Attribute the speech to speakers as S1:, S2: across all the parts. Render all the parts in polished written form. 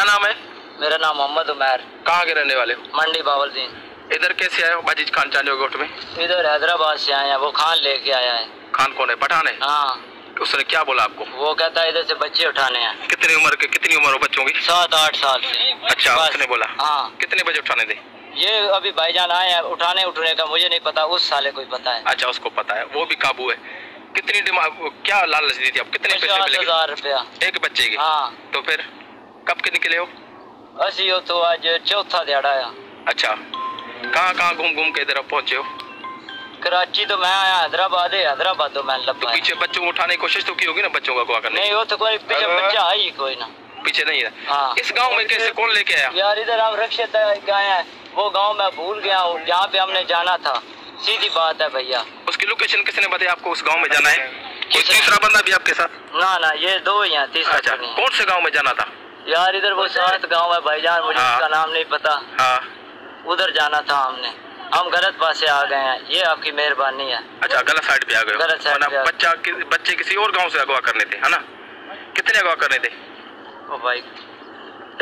S1: क्या नाम है?
S2: मेरा नाम मोहम्मद उमर।
S1: कहाँ के रहने वाले हो?
S2: मंडी बावलदीन।
S1: इधर कैसे आए हो बाजिज खान चांदनी गोट में?
S2: इधर हैदराबाद से आए हैं, वो खान लेके आया है।
S1: खान कौन है? पठान है?
S2: हाँ।
S1: उसने क्या बोला आपको?
S2: वो कहता है इधर से बच्चे उठाने हैं।
S1: कितनी उम्र हो बच्चों की?
S2: 7-8 साल से।
S1: अच्छा, उसने बोला?
S2: हाँ।
S1: कितने बजे उठाने थे?
S2: ये अभी भाईजान आए हैं, उठने का मुझे नहीं पता, उस साले को ही पता है।
S1: अच्छा, उसको पता है, वो भी काबू है। कितनी क्या लालच दी थी आप? कितने पैसे मिले?
S2: 50,000 रुपया
S1: एक बच्चे की?
S2: हाँ।
S1: तो फिर कब के निकले हो?
S2: असी हो तो आज चौथा दिहाड़ा है।
S1: अच्छा, कहाँ घूम के इधर पहुंचे हो?
S2: कराची तो मैं आया, हैदराबाद तो मैं
S1: तो
S2: लगा।
S1: पीछे बच्चों को उठाने की कोशिश तो की होगी ना, बच्चों का अगवा करने?
S2: नहीं, वो तो कोई पीछे बच्चा है ही कोई ना,
S1: पीछे नहीं है।
S2: हाँ।
S1: इस गांव में कैसे कौन लेके आया?
S2: यार इधर हम रक्षित गए हैं, वो गांव मैं भूल गया हूँ जहाँ पे हमने जाना था। सीधी बात है भैया।
S1: उसकी लोकेशन किसने बताया आपको? उस गांव में जाना है? कोई तीसरा बंदा भी आपके साथ?
S2: ना, ये दो ही हैं, तीसरा।
S1: अच्छा, कौन से गांव में जाना था?
S2: यार इधर वो सात गांव है भाईजान, मुझे उसका नाम नहीं पता।
S1: हाँ।
S2: उधर जाना था हमने, हम गलत पासे आ गए हैं, ये आपकी मेहरबानी है।
S1: अच्छा, गलत साइड पे आ गए?
S2: गलत साइड पे।
S1: बच्चे किसी और गांव से अगवा करने थे, है ना? कितने अगवा करने थे?
S2: ओ भाई,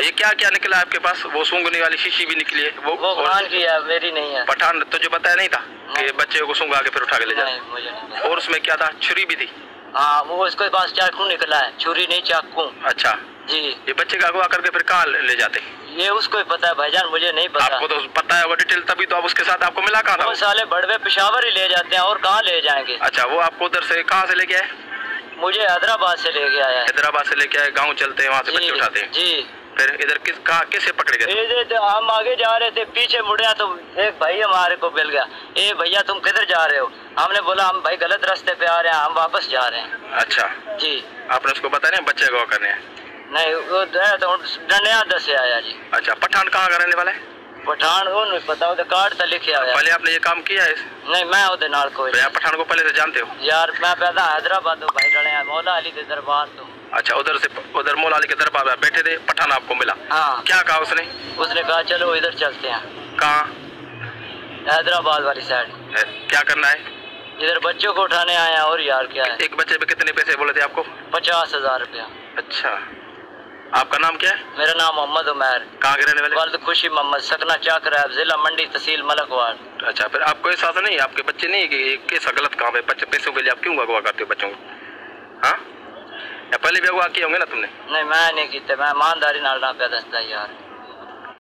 S1: ये क्या निकला आपके पास? वो सूंघने वाली शीशी भी निकली है? वो
S2: खान की है, मेरी नहीं है।
S1: पठान तुझे बताया नहीं था कि बच्चे को सूंघ आके फिर उठा के ले जाए?
S2: मुझे नहीं।
S1: और उसमें क्या था? छुरी भी थी?
S2: हाँ, वो उसके पास चाकू निकला है, छुरी नहीं चाकू।
S1: अच्छा
S2: जी।
S1: ये बच्चे का अगवा करके फिर कहाँ ले जाते?
S2: ये उसको ही पता है भाईजान, मुझे नहीं पता।
S1: आपको तो पता है होगा डिटेल, तभी तो आप उसके साथ आपको मिला कहाँ था?
S2: वो साले बड़वे पेशावर ही ले जाते हैं, और कहाँ ले जाएंगे?
S1: अच्छा, वो आपको उधर से कहाँ से लेके आए?
S2: मुझे हैदराबाद से लेके आया।
S1: हैदराबाद से लेके आए, गाँव चलते हैं, वहाँ से बच्चे उठाते हैं?
S2: जी।
S1: फिर इधर कैसे पकड़े गए?
S2: हम आगे जा रहे थे, पीछे मुड़िया तो एक भाई हमारे को मिल गया। ए भैया तुम किधर जा रहे हो? हमने बोला हम भाई गलत रास्ते पे आ रहे हैं, हम वापस जा रहे हैं।
S1: अच्छा
S2: जी।
S1: आपने उसको बताया नहीं बच्चे अगवा करने हैं?
S2: नहीं, वो तो डंडिया से आया जी।
S1: अच्छा, पठान कहाँ का रहने वाला है?
S2: पठान वो नहीं पता, वो कार्ड तो लिखे आया।
S1: पहले आपने ये काम किया है?
S2: नहीं, मैं उधर नाल कोई।
S1: तो पठान को पहले से जानते हो?
S2: यार मैं पैदा हैदराबाद भाई रहे हैं, मौला अली के दरबार तो।
S1: अच्छा, उधर मौला अली के दरबार में बैठे थे, पठान आपको मिला?
S2: हाँ।
S1: क्या कहा उसने?
S2: उसने कहा चलो इधर चलते हैं।
S1: कहाँ?
S2: हैदराबाद वाली साइड।
S1: क्या करना है?
S2: इधर बच्चों को उठाने आए हैं। और यार क्या है?
S1: एक बच्चे पे कितने पैसे बोले थे आपको?
S2: 50,000 रुपया।
S1: अच्छा, आपका नाम क्या है?
S2: मेरा नाम मोहम्मद उमर।
S1: कहाँ के रहने वाले?
S2: वालिद खुशी मोहम्मद, सकना चाकरैब, जिला मंडी, तहसील मलकवाड़।
S1: अच्छा, फिर आपको एहसास नहीं, आपके बच्चे नहीं कि कैसा गलत काम है? पैसों के लिए आप क्यों अगवा करते हो बच्चों को? हाँ, या पहले भी अगवा किए होंगे ना तुमने?
S2: नहीं, मैं नहीं किया, मैं ईमानदारी नाल ना पे दसदा यार।